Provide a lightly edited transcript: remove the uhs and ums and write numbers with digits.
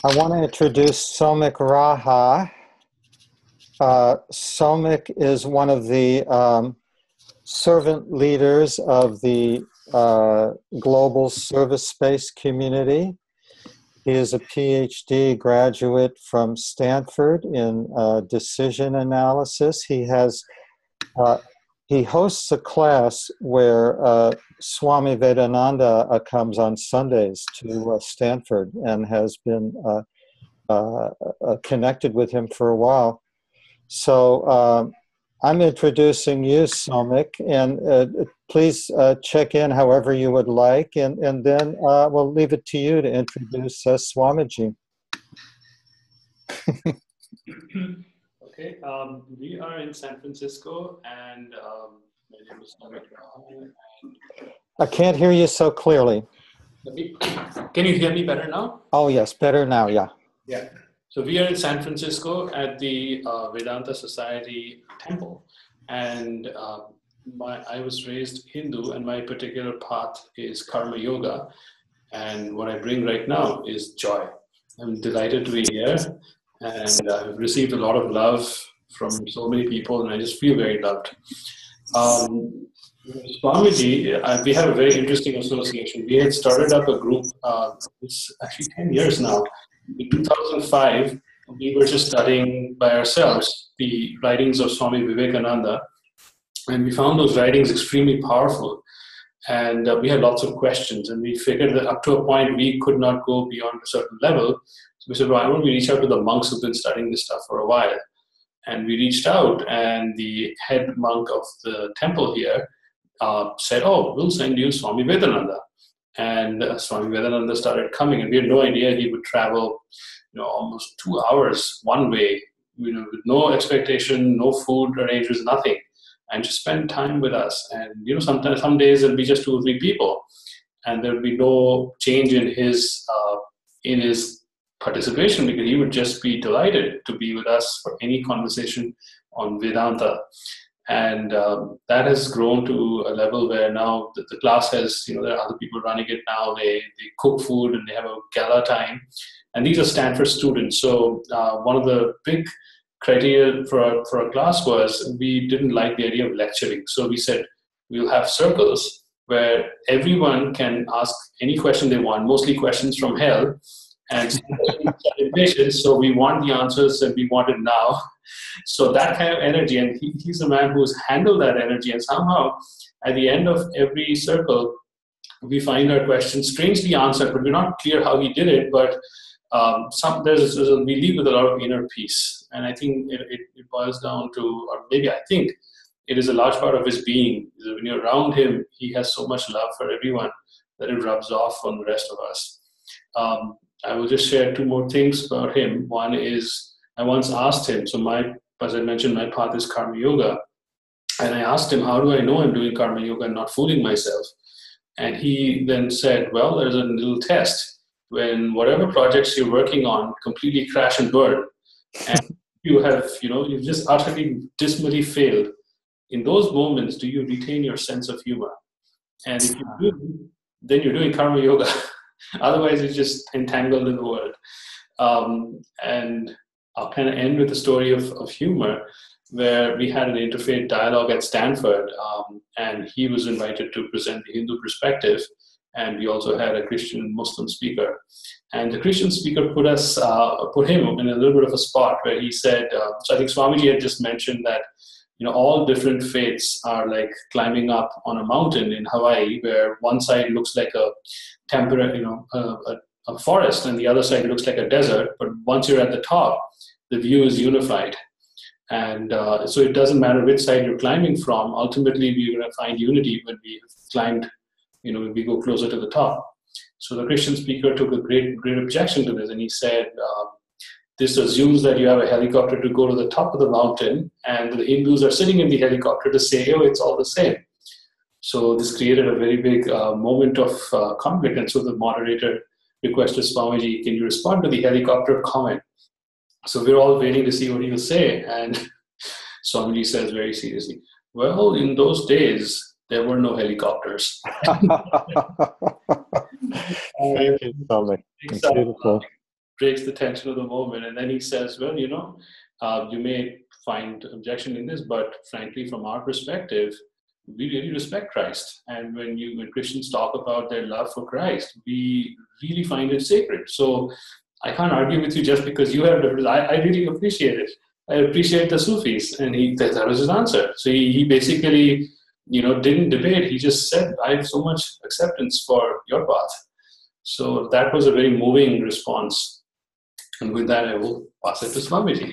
I want to introduce Somik Raha. Somik is one of the servant leaders of the global service space community. He is a PhD graduate from Stanford in decision analysis. Uh, he hosts a class where Swami Vedananda comes on Sundays to Stanford and has been connected with him for a while. So I'm introducing you, Somik, and please check in however you would like, and then we'll leave it to you to introduce Swamiji. Okay, we are in San Francisco, and my name is Somik Raha. I can't hear you so clearly. Can you hear me better now? Oh, yes, better now, yeah. Yeah. So we are in San Francisco at the Vedanta Society temple, and I was raised Hindu, and my particular path is Karma Yoga, and what I bring right now is joy. I'm delighted to be here, and I've received a lot of love from so many people, and I just feel very loved. Swamiji, we have a very interesting association. We had started up a group, it's actually 10 years now. In 2005, we were just studying by ourselves the writings of Swami Vivekananda, and we found those writings extremely powerful. And we had lots of questions, and we figured that up to a point we could not go beyond a certain level. So we said, well, why don't we reach out to the monks who've been studying this stuff for a while? And we reached out, and the head monk of the temple here said, oh, we'll send you Swami Vedananda. And Swami Vedananda started coming, and we had no idea he would travel, almost 2 hours one way, with no expectation, no food arrangements, nothing, and just spend time with us. And sometimes some days it'll be just 2 or 3 people, and there'll be no change in his participation, because he would just be delighted to be with us for any conversation on Vedanta. And that has grown to a level where now the class has, there are other people running it now. They cook food and they have a gala time. And these are Stanford students. So one of the big criteria for a class was we didn't like the idea of lecturing. So we said we'll have circles where everyone can ask any question they want, mostly questions from hell. And impatient, so we want the answers and we want it now. So that kind of energy, and he's a man who's handled that energy, and somehow at the end of every circle, we find our questions strangely answered, but we're not clear how he did it, but we leave with a lot of inner peace. And I think it boils down to, or maybe I think it is a large part of his being. When you're around him, he has so much love for everyone that it rubs off on the rest of us. I will just share 2 more things about him. One is, I once asked him, as I mentioned, my path is Karma Yoga. And I asked him, how do I know I'm doing Karma Yoga and not fooling myself? And he then said, well, there's a little test. When whatever projects you're working on completely crash and burn, and you've just utterly dismally failed, in those moments, do you retain your sense of humor? And if you do, then you're doing Karma Yoga. Otherwise, you're just entangled in the world. And I'll kind of end with a story of humor, where we had an interfaith dialogue at Stanford, and he was invited to present the Hindu perspective, and we also had a Christian Muslim speaker. And the Christian speaker put him in a little bit of a spot where he said, so I think Swamiji had just mentioned that all different faiths are like climbing up on a mountain in Hawaii, where one side looks like a temperate, a forest, and the other side looks like a desert. But once you're at the top, the view is unified. And so it doesn't matter which side you're climbing from. Ultimately, we're going to find unity when we have climbed, when we go closer to the top. So the Christian speaker took a great objection to this, and he said, this assumes that you have a helicopter to go to the top of the mountain, and the Hindus are sitting in the helicopter to say, oh, it's all the same. So this created a very big moment of conflict. And so the moderator requested Swamiji, can you respond to the helicopter comment? So we're all waiting to see what he will say. And Swamiji says very seriously, well, in those days, there were no helicopters. Thank you, Swami. It's beautiful. breaks the tension of the moment. And then he says, well, you may find objection in this, but frankly, from our perspective, we really respect Christ. And when Christians talk about their love for Christ, we really find it sacred. So I can't argue with you just because you have different. I really appreciate it. I appreciate the Sufis. And that was his answer. So he basically, didn't debate. He just said, I have so much acceptance for your path. So that was a very moving response. And with that, I will pass it to Swamiji.